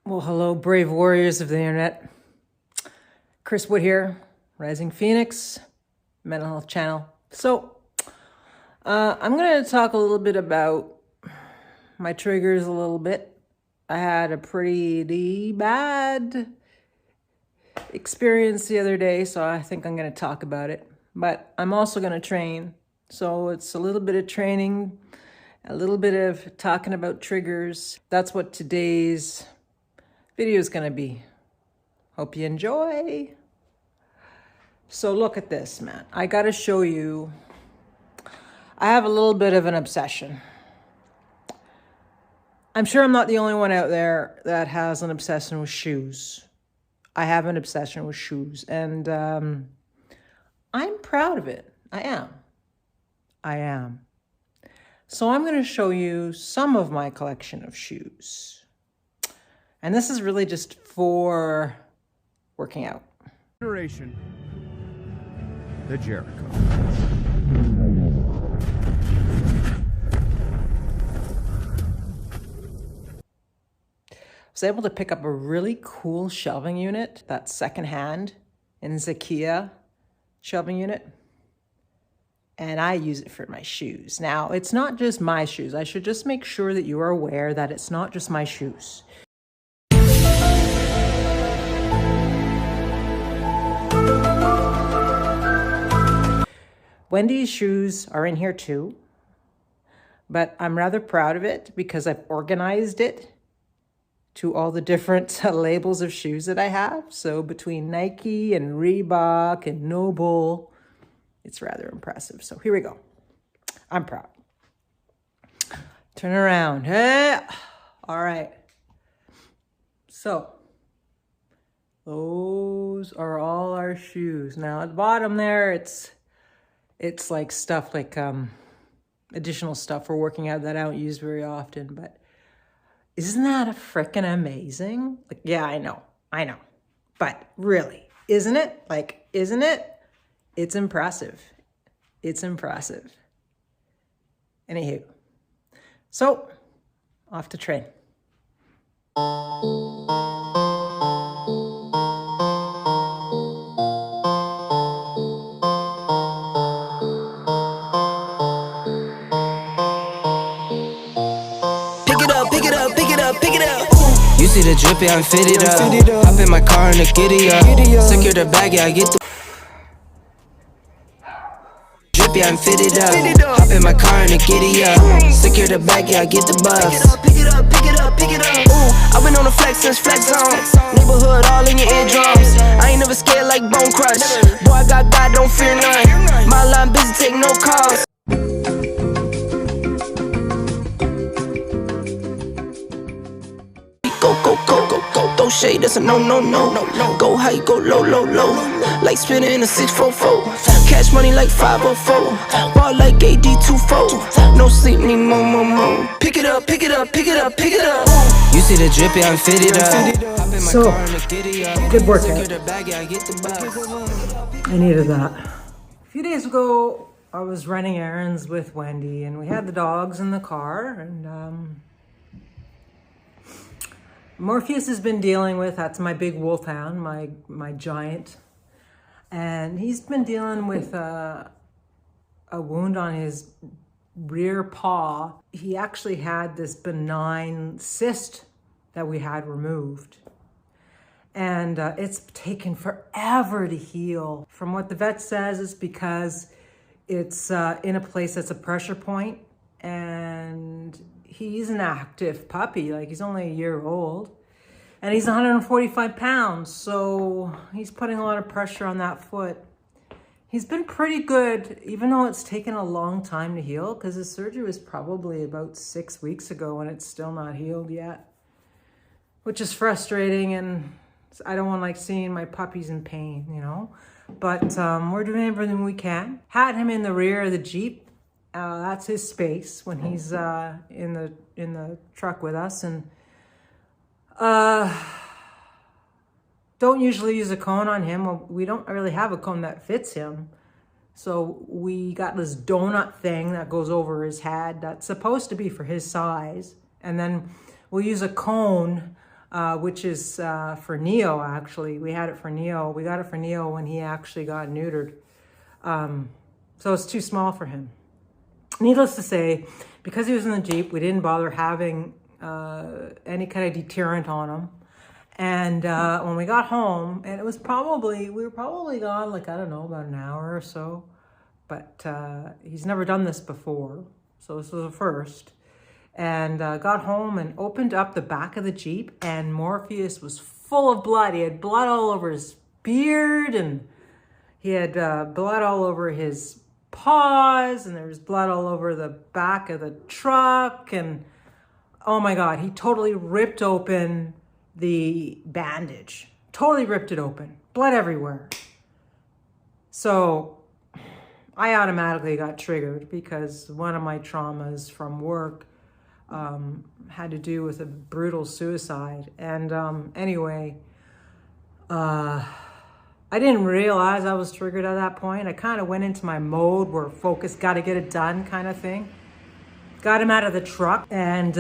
Well, hello, brave warriors of the internet. Chris Wood here, Rising Phoenix, Mental Health Channel. So, I'm going to talk a little bit about my triggers a little bit. I had a pretty bad experience the other day, so I think I'm going to talk about it. But I'm also going to train. So it's a little bit of training, a little bit of talking about triggers. That's what today's video is going to be. Hope you enjoy. So look at this, man. I got to show you. I have a little bit of an obsession. I'm sure I'm not the only one out there that has an obsession with shoes. I have an obsession with shoes, and I'm proud of it. I am. So I'm going to show you some of my collection of shoes. And this is really just for working out. Generation, the Jericho. I was able to pick up a really cool shelving unit that's secondhand in Zakia shelving unit. And I use it for my shoes. Now, it's not just my shoes. I should just make sure that you are aware that it's not just my shoes. Wendy's shoes are in here too, but I'm rather proud of it because I've organized it to all the different labels of shoes that I have. So between Nike and Reebok and Noble, it's rather impressive. So here we go. I'm proud. Turn around. Hey. All right. So those are all our shoes. Now at the bottom there, it's like stuff like additional stuff for working out that I don't use very often, but isn't that a frickin' amazing? Like, yeah, I know. But really, isn't it? Like, isn't it? It's impressive. It's impressive. Anywho, so off to train. You see the drippy, I'm fitted up. Hop in my car and the giddy up. Secure the bag, yeah, I get the drippy, I'm fitted up. Hop in my car and the giddy up. Secure the bag, yeah, I get the bus. Pick it up. Ooh, I've been on the flex since flex zone. Neighborhood all in your eardrums. I ain't never scared like Bone Crush. Boy, I got God, don't fear none. My line busy, take no calls. Go shade, that's a no. Go high, go low. Like spinning in a 644. Cash money like 504. Ball like AD24. No sleep, need more. Pick it up. You see the drippy, I'm fitted up. So, good workout. I needed that. A few days ago, I was running errands with Wendy, and we had the dogs in the car, and Morpheus has been dealing with, that's my big wolfhound, my giant, and he's been dealing with a wound on his rear paw. He actually had this benign cyst that we had removed, and it's taken forever to heal. From what the vet says, it's because it's in a place that's a pressure point, and he's an active puppy, like he's only a year old, and he's 145 pounds, so he's putting a lot of pressure on that foot. He's been pretty good, even though it's taken a long time to heal, because his surgery was probably about 6 weeks ago and it's still not healed yet, which is frustrating, and I don't want like seeing my puppies in pain, you know, but we're doing everything we can. Had him in the rear of the Jeep. That's his space when he's in the truck with us, and don't usually use a cone on him. Well, we don't really have a cone that fits him, so we got this donut thing that goes over his head that's supposed to be for his size, and then we'll use a cone which is for Neo, actually. We had it for Neo. We got it for Neo when he actually got neutered. So it's too small for him. Needless to say, because he was in the Jeep, we didn't bother having any kind of deterrent on him. And when we got home, and we were probably gone, like, I don't know, about an hour or so. But he's never done this before, so this was a first. And got home and opened up the back of the Jeep, and Morpheus was full of blood. He had blood all over his beard, and he had blood all over his paws, and there was blood all over the back of the truck. And oh my God, he totally ripped open the bandage. Totally ripped it open. Blood everywhere. So I automatically got triggered because one of my traumas from work had to do with a brutal suicide. And anyway, I didn't realize I was triggered at that point. I kind of went into my mode where focus, got to get it done kind of thing. Got him out of the truck and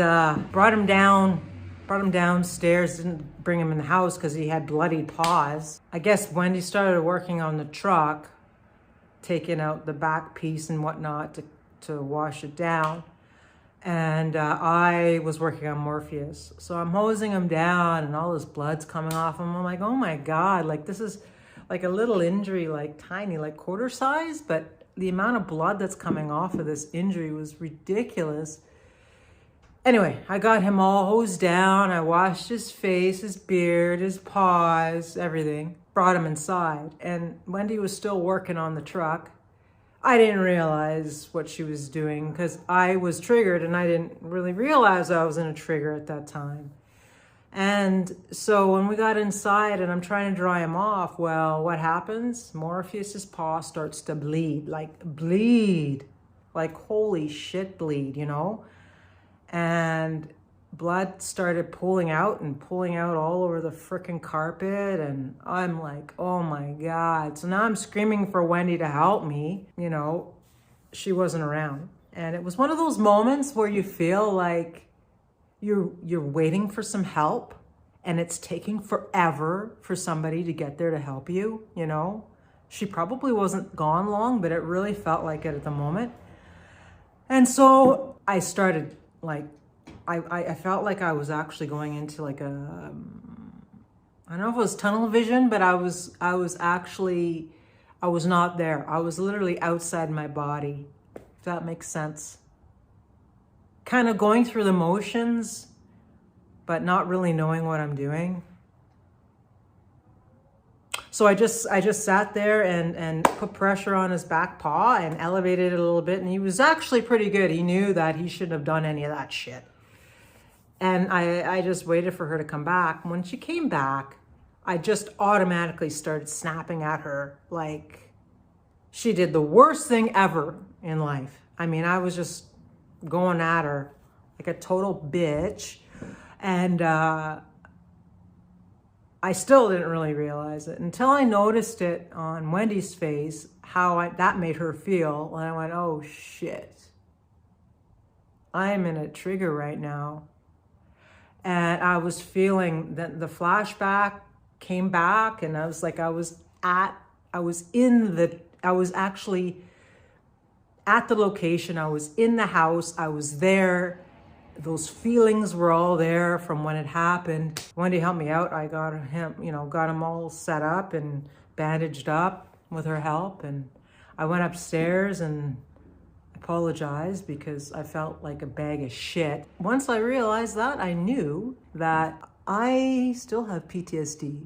brought him downstairs. Didn't bring him in the house because he had bloody paws. I guess Wendy started working on the truck, taking out the back piece and whatnot to wash it down. And I was working on Morpheus. So I'm hosing him down and all this blood's coming off him. I'm like, oh my God, like this is like a little injury, like tiny, like quarter size, but the amount of blood that's coming off of this injury was ridiculous. Anyway, I got him all hosed down. I washed his face, his beard, his paws, everything. Brought him inside. And Wendy was still working on the truck. I didn't realize what she was doing because I was triggered and I didn't really realize I was in a trigger at that time. And so when we got inside and I'm trying to dry him off, well, what happens? Morpheus's paw starts to bleed, like holy shit bleed, you know? And blood started pulling out all over the frickin' carpet. And I'm like, oh my God. So now I'm screaming for Wendy to help me. You know, she wasn't around. And it was one of those moments where you feel like you're waiting for some help and it's taking forever for somebody to get there to help you, you know? She probably wasn't gone long, but it really felt like it at the moment. And so I started like, I felt like I was actually going into like I don't know if it was tunnel vision, but I was not there. I was literally outside my body, if that makes sense. Kind of going through the motions, but not really knowing what I'm doing. So I just sat there and put pressure on his back paw and elevated it a little bit. And he was actually pretty good. He knew that he shouldn't have done any of that shit. And I just waited for her to come back. When she came back, I just automatically started snapping at her like she did the worst thing ever in life. I mean, I was just going at her like a total bitch. And I still didn't really realize it until I noticed it on Wendy's face, how that made her feel. And I went, oh shit, I'm in a trigger right now. And I was feeling that the flashback came back, and I was like, I was actually at the location. I was in the house. I was there. Those feelings were all there from when it happened. Wendy helped me out. I got him all set up and bandaged up with her help. And I went upstairs and apologized because I felt like a bag of shit. Once I realized that, I knew that I still have PTSD.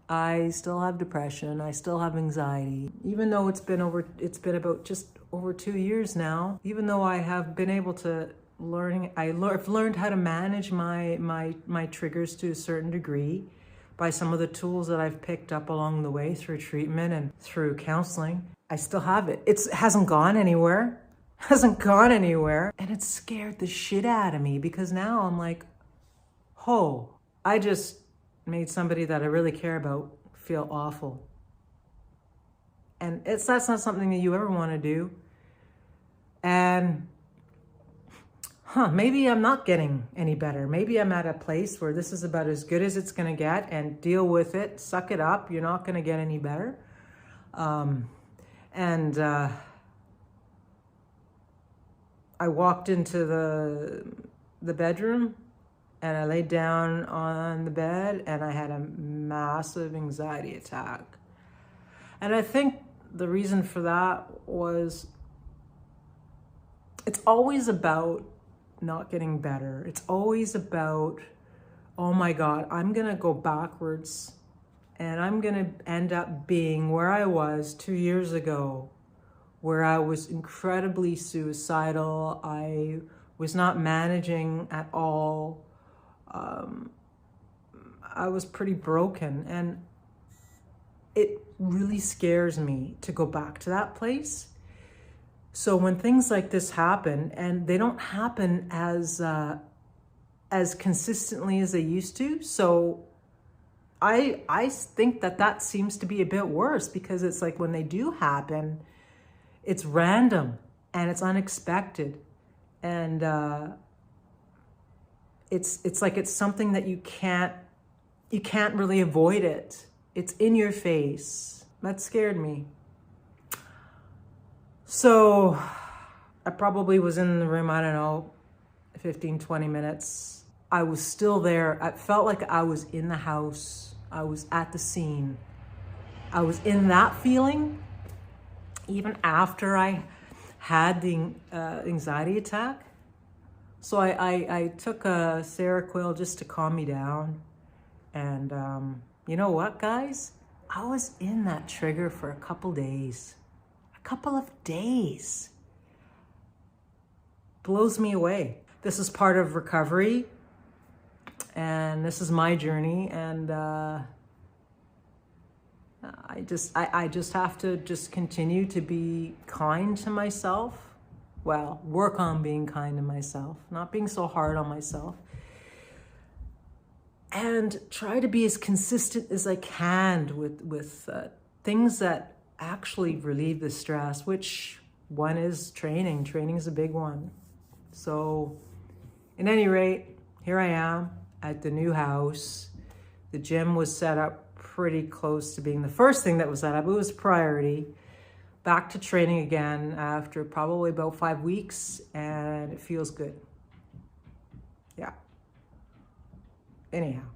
I still have depression. I still have anxiety. Even though it's been about just over 2 years now, even though I have been able to I've learned how to manage my triggers to a certain degree by some of the tools that I've picked up along the way through treatment and through counseling. I still have it. It hasn't gone anywhere. And it scared the shit out of me because now I'm like, oh, I just made somebody that I really care about feel awful. And that's not something that you ever want to do. And maybe I'm not getting any better. Maybe I'm at a place where this is about as good as it's going to get, and deal with it, suck it up. You're not going to get any better. I walked into the bedroom, and I laid down on the bed, and I had a massive anxiety attack. And I think the reason for that was, it's always about not getting better. It's always about, oh my God, I'm gonna go backwards, and I'm gonna end up being where I was 2 years ago, where I was incredibly suicidal. I was not managing at all. I was pretty broken, and it really scares me to go back to that place. So when things like this happen, and they don't happen as consistently as they used to, so I think that seems to be a bit worse, because it's like when they do happen, it's random and it's unexpected, and it's like it's something that you can't really avoid it. It's in your face. That scared me. So I probably was in the room, I don't know, 15, 20 minutes. I was still there. I felt like I was in the house. I was at the scene. I was in that feeling even after I had the anxiety attack. So I took a Seroquel just to calm me down. And you know what, guys? I was in that trigger for a couple days. A couple of days. Blows me away. This is part of recovery, and this is my journey, and I just have to just continue to be kind to myself. Well, work on being kind to myself, not being so hard on myself, and try to be as consistent as I can with things that actually relieve the stress, which one is training. Training is a big one. So at any rate, here I am at the new house. The gym was set up pretty close to being the first thing that was set up. It was priority. Back to training again after probably about 5 weeks, and it feels good. Yeah. Anyhow,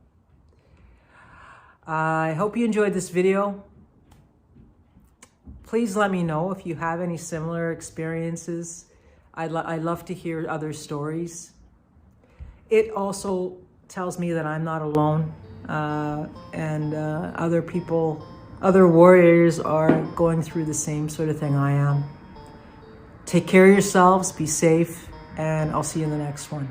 I hope you enjoyed this video. Please let me know if you have any similar experiences. I'd love to hear other stories. It also tells me that I'm not alone, and other people, other warriors are going through the same sort of thing I am. Take care of yourselves, be safe, and I'll see you in the next one.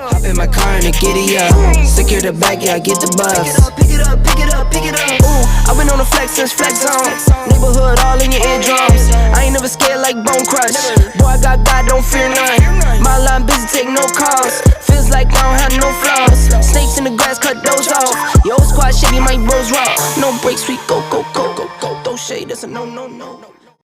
Hop in my car and giddy up. Secure the bag, yeah, I get the bus. Pick it up, pick it up, pick it up. Ooh, I've been on the flex since flex on. Neighborhood all in your eardrums. I ain't never scared like Bone Crush. Boy, I got God, don't fear none. My line busy, take no calls. Feels like I don't have no flaws. Snakes in the grass, cut those off. Yo, squad shitty, my bros raw. No breaks, we go, go, go, go, go. Throw shade, that's a no, no, no.